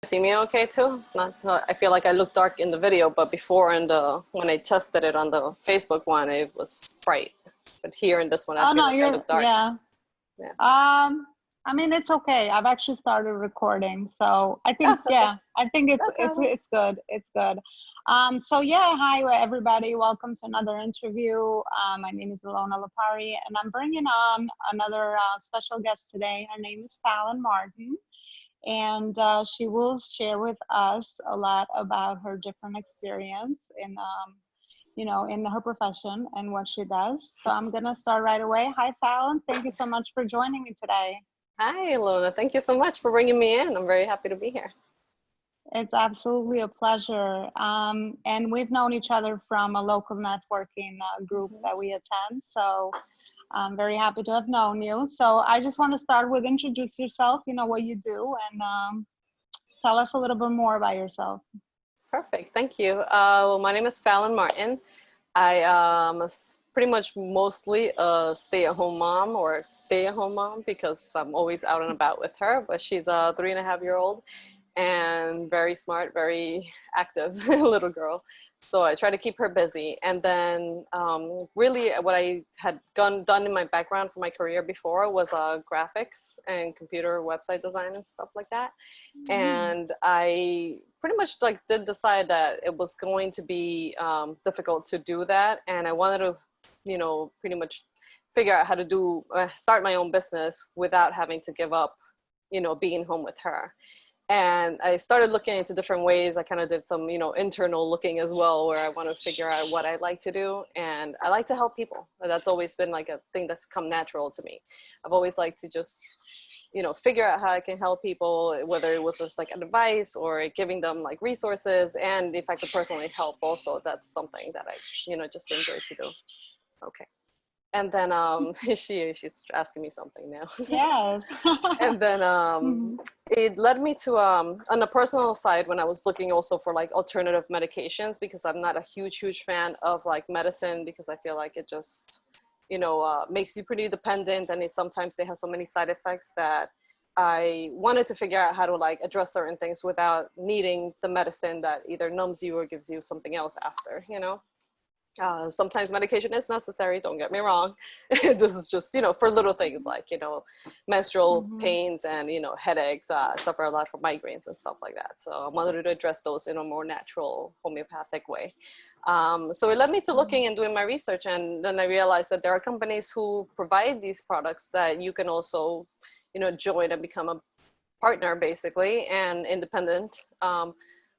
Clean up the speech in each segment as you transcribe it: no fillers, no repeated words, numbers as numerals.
See me okay too? It's not, I feel like I look dark in the video, but before in the, when I tested it on the Facebook one, it was bright. But here in this one, I Oh feel no, like I look dark. yeah. Yeah. I mean, it's okay. I've actually started recording, so I Oh, think, okay. yeah, I think No problem. it's good. It's good. So yeah, hi everybody. Welcome to another interview. My name is Ilona Lapari, and I'm bringing on another special guest today. Her name is Fallon Martin, and she will share with us a lot about her different experience in her profession and what she does. So I'm gonna start right away. Hi, Fallon. Thank you so much for joining me today. Hi, Lona. Thank you so much for bringing me in. I'm very happy to be here. It's absolutely a pleasure. And we've known each other from a local networking group that we attend. So I'm very happy to have known you. So I just want to start with introduce yourself, what you do, and tell us a little bit more about yourself. Perfect. Thank you. Well, my name is Fallon Martin. I am pretty much mostly a stay-at-home mom or stay-at-home mom because I'm always out and about with her, but she's a 3.5-year-old and very smart, very active little girl. So I try to keep her busy. And then really what I had done in my background for my career before was graphics and computer website design and stuff like that. And I pretty much did decide that it was going to be difficult to do that. And I wanted to, pretty much figure out how to start my own business without having to give up, being home with her. And I started looking into different ways. I kind of did some, internal looking as well, where I want to figure out what I like to do. And I like to help people. That's always been like a thing that's come natural to me. I've always liked to just, figure out how I can help people, whether it was just like advice or giving them like resources. And if I could personally help also, that's something that I, just enjoy to do. Okay. And then she's asking me something now. Yes. And then Mhm. it led me to on a personal side, when I was looking also for like alternative medications, because I'm not a huge fan of like medicine, because I feel like it just makes you pretty dependent, and sometimes they have so many side effects that I wanted to figure out how to like address certain things without needing the medicine that either numbs you or gives you something else after. Sometimes medication is necessary, don't get me wrong. This is just, for little things like, menstrual Mhm. pains and, headaches. I suffer a lot from migraines and stuff like that. So I wanted to address those in a more natural homeopathic way. So it led me to looking and doing my research. And then I realized that there are companies who provide these products that you can also, join and become a partner basically, and independent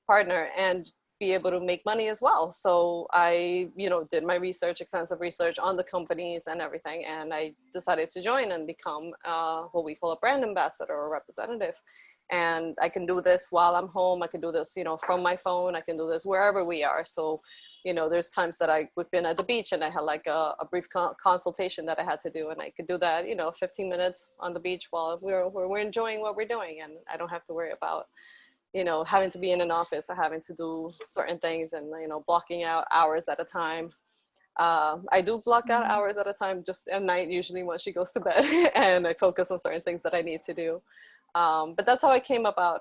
partner, and be able to make money as well. So I, did my research, extensive research on the companies and everything, and I decided to join and become what we call a brand ambassador or representative. And I can do this while I'm home. I can do this, from my phone. I can do this wherever we are. So, there's times that we've been at the beach and I had like a brief consultation that I had to do, and I could do that, 15 minutes on the beach while we're enjoying what we're doing, and I don't have to worry about having to be in an office or having to do certain things and, blocking out hours at a time. I do block out Mhm. hours at a time just at night, usually when she goes to bed, and I focus on certain things that I need to do. But that's how I came about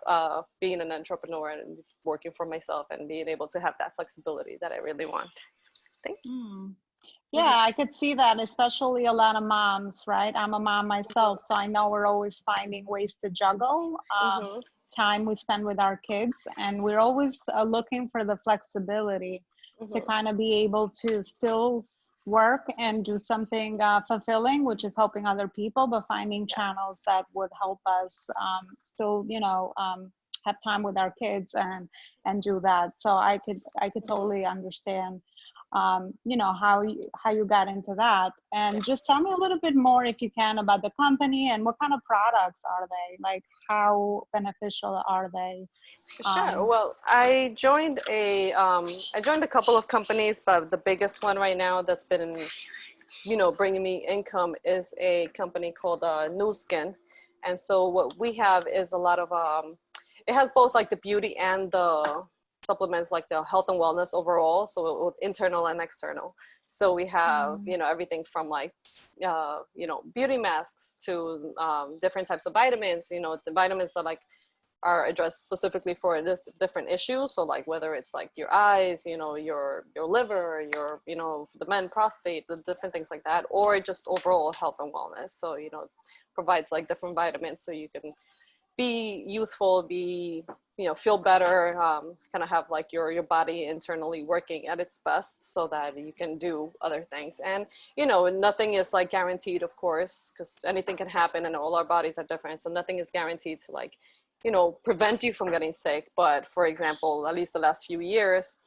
being an entrepreneur and working for myself and being able to have that flexibility that I really want. Thank Mm. you. Yeah, I could see that, especially a lot of moms, right? I'm a mom myself, so I know we're always finding ways to juggle Mm-hmm. time we spend with our kids, and we're always looking for the flexibility to Mm-hmm. kind of be able to still work and do something fulfilling, which is helping other people, but finding channels Yes. that would help us still, have time with our kids and do that. So I could Mm-hmm. totally understand how you got into that. And just tell me a little bit more, if you can, about the company and what kind of products are they, like how beneficial are they? Sure. um Well, I joined a couple of companies, but the biggest one right now that's been, bringing me income is a company called New Skin. And so what we have is a lot of, it has both like the beauty and the supplements, like the health and wellness overall. So with internal and external. So we have, mm, everything from like, beauty masks to different types of vitamins. The vitamins are like are addressed specifically for this different issues. So like whether it's like your eyes, your liver, the men prostate, the different things like that, or just overall health and wellness. So, provides like different vitamins so you can be youthful, feel better, kind of have like your body internally working at its best so that you can do other things. And, nothing is like guaranteed, of course, because anything can happen and all our bodies are different. So nothing is guaranteed to like, prevent you from getting sick. But for example, at least the last few years,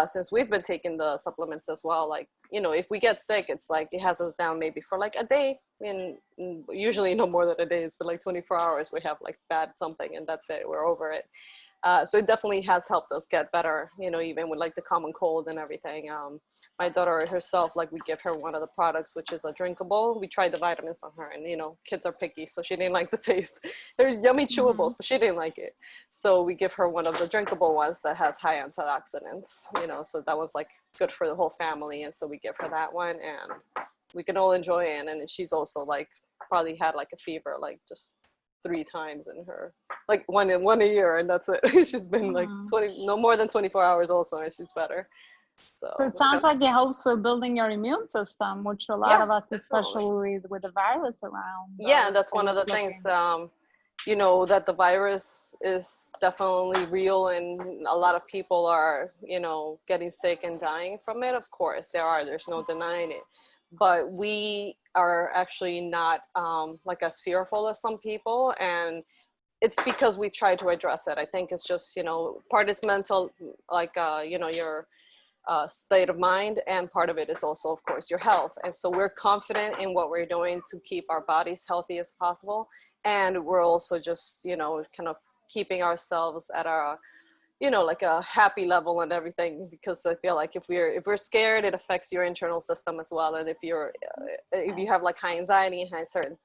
since we've been taking the supplements as well, like, if we get sick, it's like it has us down maybe for like a day. And usually no more than a day. It's been like 24 hours. We have like bad something and that's it. We're over it. So it definitely has helped us get better, even with like the common cold and everything. My daughter herself, like we give her one of the products, which is a drinkable. We tried the vitamins on her and, kids are picky. So she didn't like the taste. They're yummy chewables, but she didn't like it. So we give her one of the drinkable ones that has high antioxidants, so that was like good for the whole family. And so we give her that one and we can all enjoy it. And she's also like probably had like a fever, like just 3 times in her, like one a year, and that's it. She's been like no more than 24 hours also, and she's better. So it sounds like it helps with building your immune system, which a lot of us, especially with the virus around. Yeah, that's one of the things, that the virus is definitely real and a lot of people are, getting sick and dying from it. Of course, there's no denying it. But we are actually not like as fearful as some people. And it's because we try to address it. I think it's just, part is mental, like, your state of mind, and part of it is also, of course, your health. And so we're confident in what we're doing to keep our bodies healthy as possible. And we're also just, kind of keeping ourselves at our, like a happy level and everything, because I feel like if we're scared, it affects your internal system as well. And if you have like high anxiety and high certain,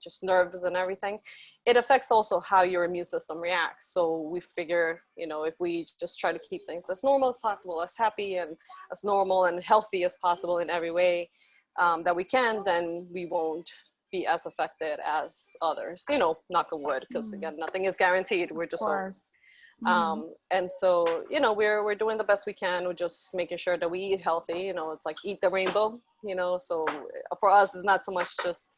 just nerves and everything, it affects also how your immune system reacts. So we figure, if we just try to keep things as normal as possible, as happy and as normal and healthy as possible in every way that we can, then we won't be as affected as others, knock on wood, because again, nothing is guaranteed. We're just all and so, we're doing the best we can. We're just making sure that we eat healthy. It's like eat the rainbow, so for us, it's not so much just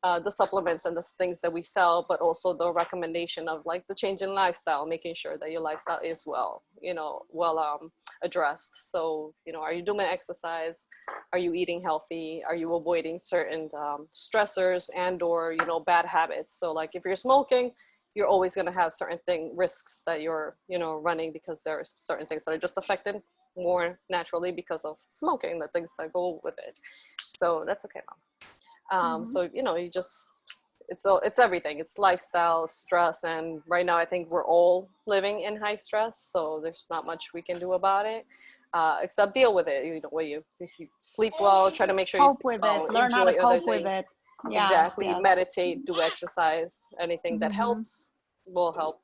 the supplements and the things that we sell, but also the recommendation of like the change in lifestyle, making sure that your lifestyle is well addressed. So, are you doing exercise? Are you eating healthy? Are you avoiding certain stressors and or, bad habits? So like if you're smoking, you're always going to have certain risks that you're, running, because there are certain things that are just affected more naturally because of smoking, the things that go with it. So that's okay, Mom. So, it's everything. It's lifestyle, stress. And right now I think we're all living in high stress. So there's not much we can do about it. Except deal with it. If you sleep well, try to make sure you sleep well, learn how to cope with it. Exactly. Meditate, do exercise, anything that helps will help.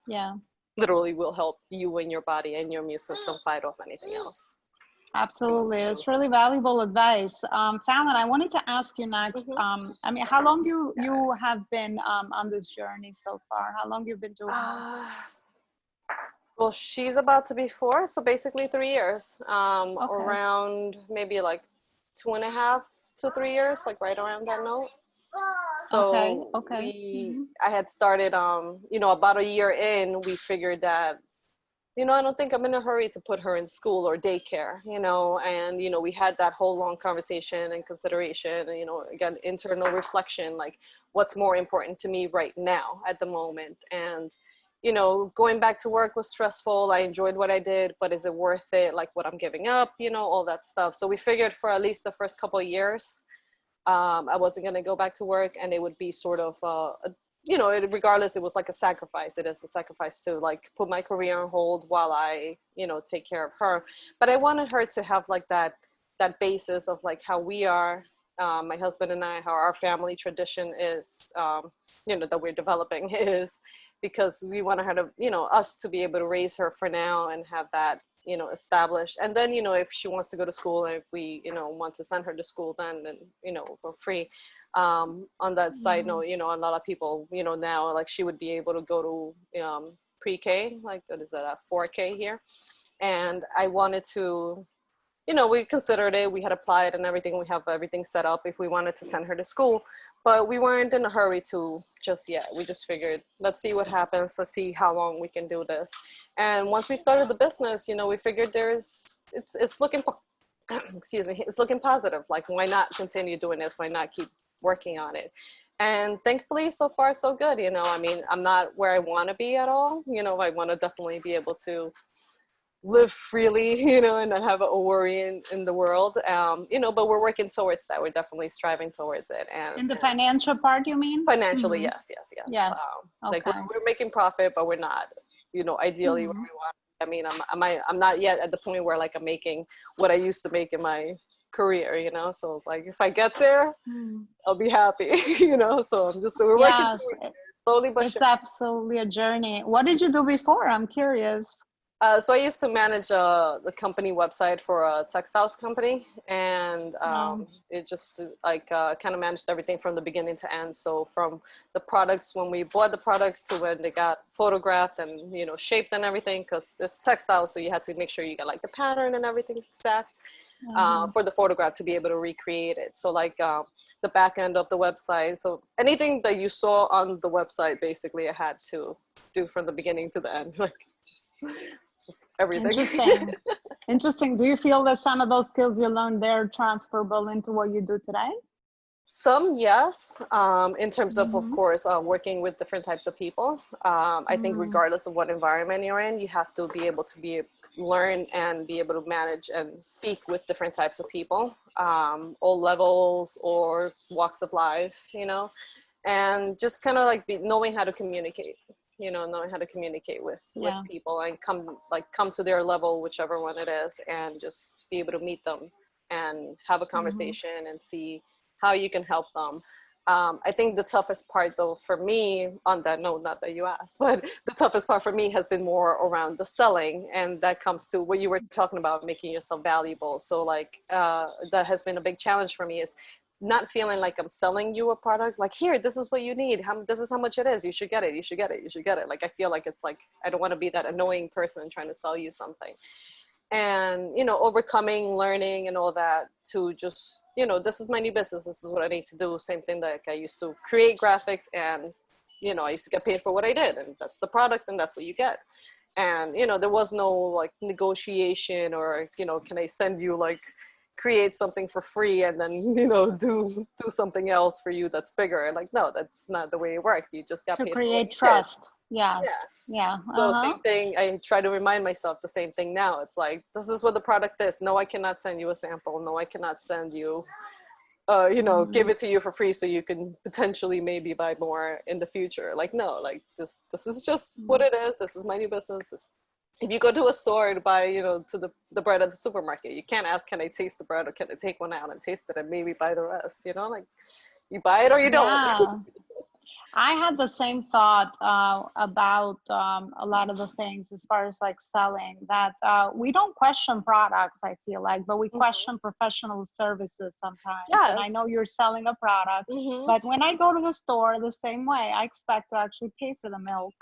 Literally will help you and your body and your immune system fight off anything else. Absolutely. It's really valuable advice. Fallon, I wanted to ask you next, how long you have been on this journey so far? How long you've been doing this? Well, she's about to be 4, so basically 3 years. Around maybe like 2.5 to 3 years, like right around that note. So I had started, about a year in, we figured that, I don't think I'm in a hurry to put her in school or daycare, and, we had that whole long conversation and consideration, and, again, internal reflection, like what's more important to me right now at the moment. And, going back to work was stressful. I enjoyed what I did, but is it worth it? Like what I'm giving up, all that stuff. So we figured for at least the first couple of years, I wasn't going to go back to work, and it would be sort of, regardless, it was like a sacrifice. It is a sacrifice to like put my career on hold while I, take care of her. But I wanted her to have like that basis of like how we are, my husband and I, how our family tradition is, that we're developing is, because we wanted her to, us to be able to raise her for now and have that, established. And then, if she wants to go to school, and if we, want to send her to school, then, for free. On that side note, a lot of people, now, like she would be able to go to, pre-K, like what is that, 4K here. And I wanted to, we considered it, we had applied and everything, we have everything set up if we wanted to send her to school, but we weren't in a hurry to just yet. We just figured, let's see what happens, let's see how long we can do this. And once we started the business, we figured it's looking, excuse me, it's looking positive. Like, why not continue doing this? Why not keep working on it? And thankfully, so far, so good. I mean, I'm not where I want to be at all. I want to definitely be able to live freely, and not have a worry in the world, but we're working towards that. We're definitely striving towards it. And in the financial part, you mean? financially, Mm-hmm. yes. Okay. Like we're making profit, but we're not, ideally where we want. I mean, I'm not yet at the point where like I'm making what I used to make in my career, so it's like, if I get there, I'll be happy, so we're working towards it, slowly but it's surely. absolutely a journey. What did you do before? I'm curious. So I used to manage the company website for a textiles company, and it just kind of managed everything from the beginning to end. So from the products, when we bought the products, to when they got photographed and shaped and everything, because it's textiles, so you had to make sure you got like the pattern and everything exact for the photograph to be able to recreate it. So like the back end of the website, so anything that you saw on the website, basically I had to do from the beginning to the end, like everything. Interesting. Do you feel that some of those skills you learned there transferable into what you do today? Some, yes. In terms of course, working with different types of people. I think regardless of what environment you're in, you have to be able to learn and be able to manage and speak with different types of people, all levels or walks of life, and just kind of like knowing how to communicate. Knowing how to communicate with people and come to their level, whichever one it is, and just be able to meet them and have a conversation and see how you can help them. I think the toughest part, though, for me, on that note, not that you asked, but the toughest part for me has been more around the selling, and that comes to what you were talking about, making yourself valuable. So like that has been a big challenge for me, is not feeling like I'm selling you a product, like, here, this is what you need. This is how much it is. You should get it. You should get it. You should get it. Like, I feel like it's like, I don't want to be that annoying person trying to sell you something. And, overcoming, learning and all that to just, this is my new business. This is what I need to do. Same thing, like I used to create graphics and, I used to get paid for what I did, and that's the product and that's what you get. And, there was no like negotiation or, can I send you like, create something for free and then do something else for you that's bigger. And like, no, that's not the way it worked. You just got paid to for what create you trust. did. Yeah. So same thing, I try to remind myself the same thing now. It's like, this is what the product is. No, I cannot send you a sample. No, I cannot send you give it to you for free so you can potentially maybe buy more in the future. Like, no, like this is just what it is. This is my new business. If you go to a store to buy, to the bread at the supermarket, you can't ask, can I taste the bread, or can I take one out and taste it and maybe buy the rest, like you buy it or you don't. I had the same thought about a lot of the things as far as like selling, that we don't question products, I feel like, but we question professional services sometimes. Yes. And I know you're selling a product, but when I go to the store the same way, I expect to actually pay for the milk.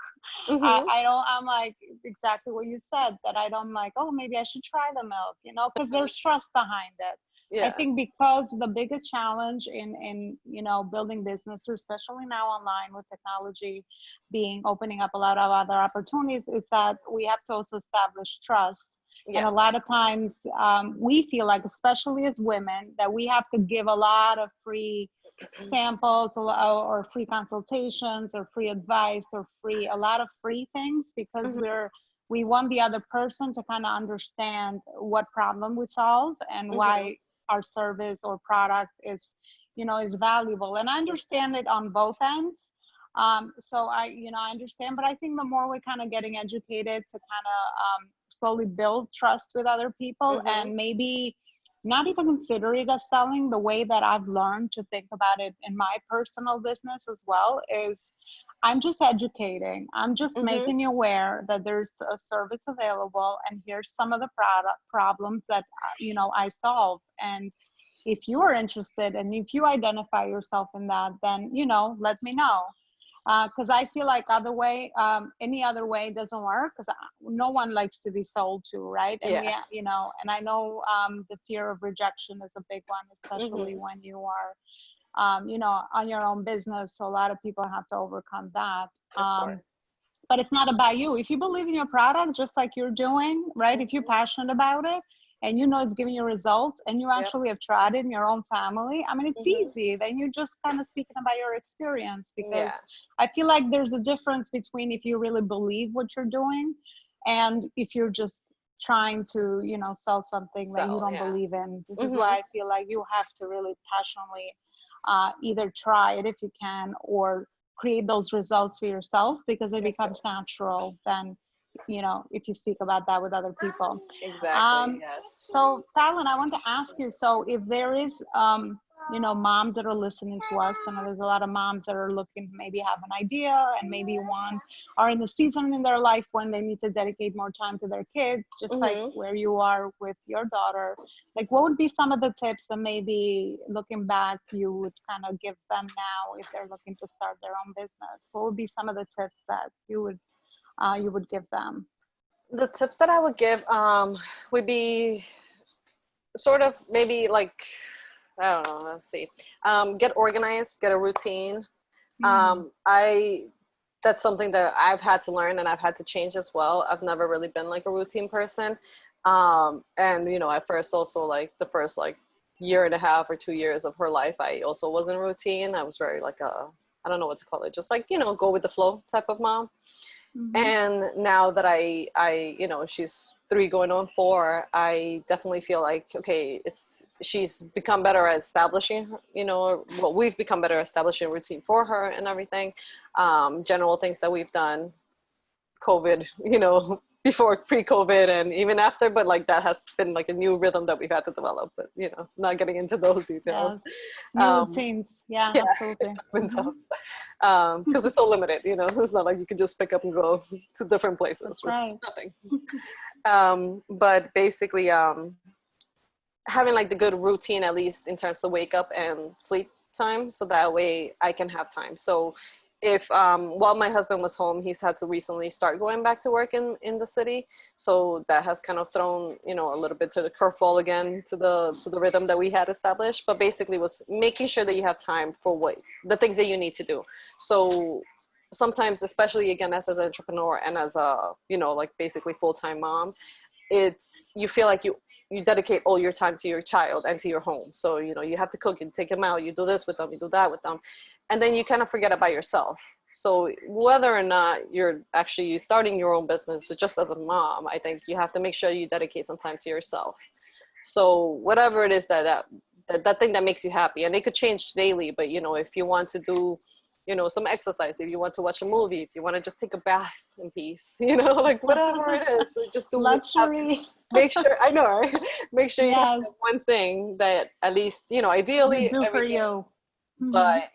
I'm like exactly what you said, that I'm like, oh, maybe I should try the milk, because there's trust behind it. I think because the biggest challenge in building businesses, especially now online with technology opening up a lot of other opportunities, is that we have to also establish trust. And a lot of times we feel like, especially as women, that we have to give a lot of free samples or free consultations or free advice or a lot of free things, because we want the other person to kind of understand what problem we solve and why our service or product is valuable. And I understand it on both ends. So I understand, but I think the more we're kind of getting educated to kind of slowly build trust with other people, and maybe not even consider it as selling, the way that I've learned to think about it in my personal business as well is, I'm just educating. I'm just making you aware that there's a service available, and here's some of the problems that I solve. And if you are interested, and if you identify yourself in that, then let me know. Because I feel like any other way doesn't work, because no one likes to be sold to, right? And Yeah. and I know the fear of rejection is a big one, especially Mm-hmm. when you are, on your own business. So a lot of people have to overcome that. Of course. But it's not about you. If you believe in your product, just like you're doing, right? If you're Mm-hmm. passionate about it and you know it's giving you results and you Yep. actually have tried it in your own family, I mean, it's Mm-hmm. easy. Then you're just kind of speaking about your experience, because Yeah. I feel like there's a difference between if you really believe what you're doing and if you're just trying to, sell something that you So, don't yeah. believe in. This is Mm-hmm. why I feel like you have to really passionately either try it if you can, or create those results for yourself, because it Of becomes course. natural then, if you speak about that with other people. Exactly. Yes. So Fallon, I want to ask you, so if there is moms that are listening to us, and there's a lot of moms that are looking to maybe have an idea and maybe are in the season in their life when they need to dedicate more time to their kids, just like Mm-hmm. where you are with your daughter. Like, what would be some of the tips that maybe looking back you would kind of give them now if they're looking to start their own business? What would be some of the tips that you would give them? The tips that I would give would be sort of maybe like, I don't know, let's see. Get organized, get a routine. Mm-hmm. I That's something that I've had to learn and I've had to change as well. I've never really been like a routine person. And at first also like the first like year and a half or 2 years of her life, I also wasn't routine. I was very like I don't know what to call it, just like, go with the flow type of mom. Mm-hmm. And now that she's 3 going on 4, I definitely feel like, okay, she's become better at establishing, we've become better at establishing a routine for her and everything. General things that we've done, COVID, before pre-COVID and even after, but like that has been like a new rhythm that we've had to develop, but not getting into those details. Yes. New Um, routines. Yeah, yeah, absolutely. it's been Mm-hmm. tough because it's so limited, it's not like you can just pick up and go to different places That's with right. nothing. But basically, having like the good routine, at least in terms of wake up and sleep time, so that way I can have time. So if while my husband was home, he's had to recently start going back to work in the city, so that has kind of thrown a little bit to the curveball again, to the rhythm that we had established. But basically was making sure that you have time for what the things that you need to do. So sometimes, especially again as an entrepreneur and as a like basically full-time mom, you feel like you dedicate all your time to your child and to your home. So you have to cook, you take them out, you do this with them, you do that with them, and then you kind of forget about yourself. So whether or not you're actually starting your own business, but just as a mom, I think you have to make sure you dedicate some time to yourself. So whatever it is that thing that makes you happy, and it could change daily, but if you want to do some exercise, if you want to watch a movie, if you want to just take a bath in peace, like whatever it is, so just Luxury. make sure, I know, right? Make sure you have Yes. that one thing that at least, You ideally do for every day, you. Mm-hmm. but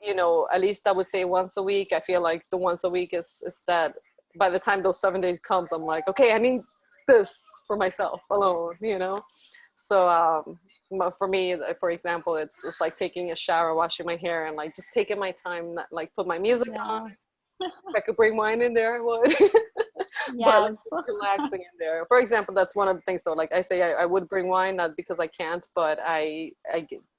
at least I would say once a week. I feel like the once a week is that by the time those 7 days comes, I'm like, okay, I need this for myself alone. So for me, for example, it's like taking a shower, washing my hair, and like just taking my time, like put my music on. Yeah. If I could bring wine in there, I would. But like Yes. just relaxing in there. For example, that's one of the things. So like I say, I would bring wine, not because I can't, but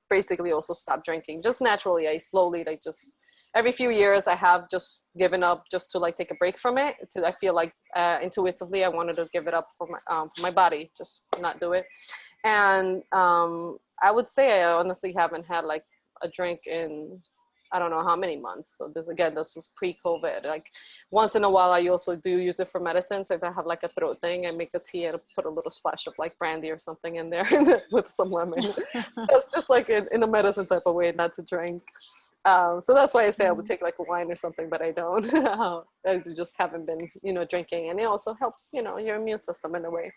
basically also stop drinking just naturally. I slowly, like, just every few years I have just given up just to like take a break from it. I feel like intuitively I wanted to give it up for my body, just not do it. And I would say I honestly haven't had like a drink in I don't know how many months. So this was pre-COVID. Like once in a while, I also do use it for medicine. So if I have like a throat thing, I make a tea and put a little splash of like brandy or something in there with some lemon. That's just like in a medicine type of way, not to drink. So that's why I say I would take like a wine or something, but I don't. I just haven't been, drinking, and it also helps, your immune system in a way.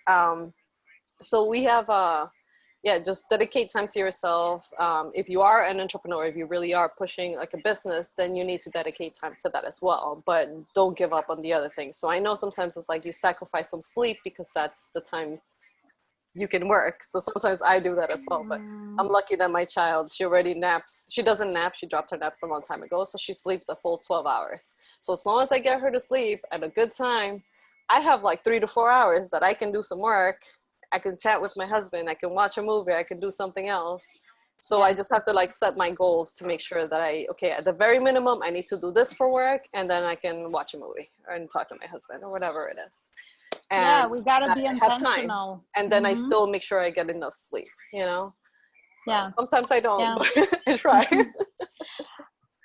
Um, so we have yeah, just dedicate time to yourself. If you are an entrepreneur, if you really are pushing like a business, then you need to dedicate time to that as well, but don't give up on the other things. So I know sometimes it's like you sacrifice some sleep because that's the time you can work. So sometimes I do that as well, but I'm lucky that my child, she already naps. She doesn't nap. She dropped her naps a long time ago. So she sleeps a full 12 hours. So as long as I get her to sleep at a good time, I have like 3 to 4 hours that I can do some work. I can chat with my husband. I can watch a movie. I can do something else. So I just have to like set my goals to make sure that okay, at the very minimum, I need to do this for work, and then I can watch a movie and talk to my husband or whatever it is. And yeah, we got to I be have time. intentional. And then I still make sure I get enough sleep, you know? So Yeah. sometimes I don't, Yeah. but I try.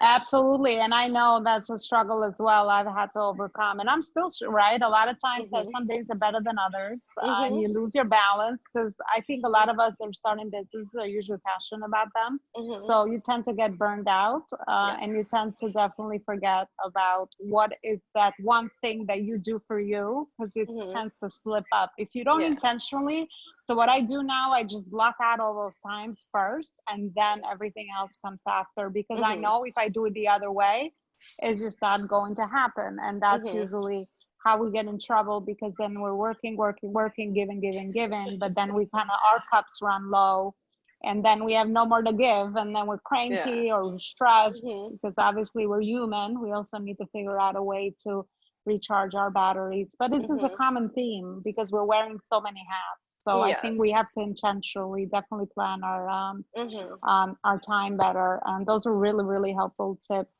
Absolutely. And I know that's a struggle as well. I've had to overcome, and I'm still right. A lot of times, some days are better than others, and you lose your balance because I think a lot of us are starting businesses are usually passionate about them. So you tend to get burned out, and you tend to definitely forget about what is that one thing that you do for you, because it tends to slip up if you don't intentionally. So what I do now, I just block out all those times first, and then everything else comes after, because I know if I do it the other way, it's just not going to happen. And that's usually how we get in trouble, because then we're working, giving, but then we kind of, our cups run low, and then we have no more to give, and then we're cranky or we're stressed, because obviously we're human. We also need to figure out a way to recharge our batteries. But this is a common theme because we're wearing so many hats. So I think we have to intentionally definitely plan our time better. And those are really, really helpful tips.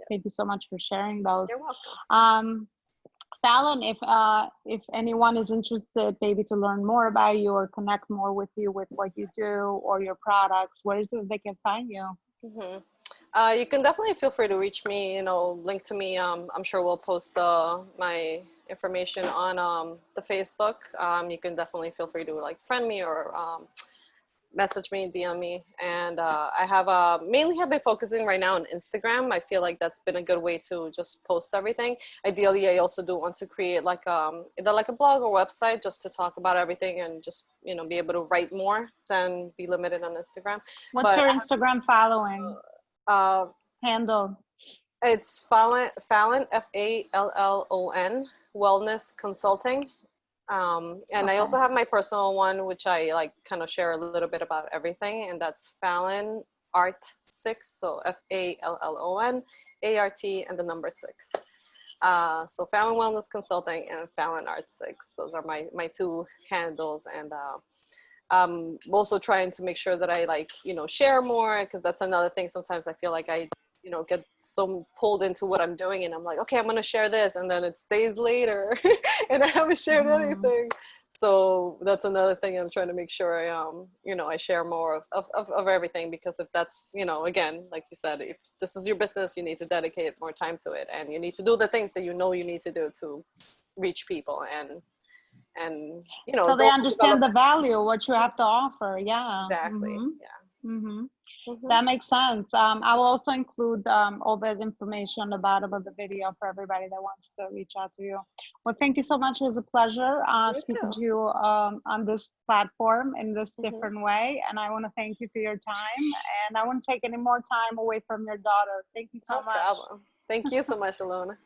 Thank you so much for sharing those. You're welcome. Fallon, if anyone is interested maybe to learn more about you or connect more with you with what you do or your products, where is it they can find you? You can definitely feel free to reach me, link to me. I'm sure we'll post my information on the Facebook. You can definitely feel free to like friend me or message me, DM me. And I have mainly have been focusing right now on Instagram. I feel like that's been a good way to just post everything. Ideally, I also do want to create like either like a blog or website just to talk about everything and just be able to write more than be limited on Instagram. What's your Instagram following handle? It's Fallon, Fallon, Wellness Consulting. And I also have my personal one, which I like kind of share a little bit about everything. And that's Fallon Art 6. So Fallon ART and the number 6. So Fallon Wellness Consulting and Fallon Art 6. Those are my two handles. And I'm also trying to make sure that I share more, because that's another thing. Sometimes I feel like I get so pulled into what I'm doing, and I'm like, okay, I'm going to share this. And then it's days later and I haven't shared anything. So that's another thing I'm trying to make sure I share more of everything, because if that's, again, like you said, if this is your business, you need to dedicate more time to it, and you need to do the things that you need to do to reach people and so they understand the value, what you have to offer. Yeah, exactly. That makes sense. I will also include all that information about the video for everybody that wants to reach out to you. Well, thank you so much. It was a pleasure speaking to you on this platform in this different way. And I want to thank you for your time. And I won't take any more time away from your daughter. Thank you so much. No problem. Thank you so much, Alona.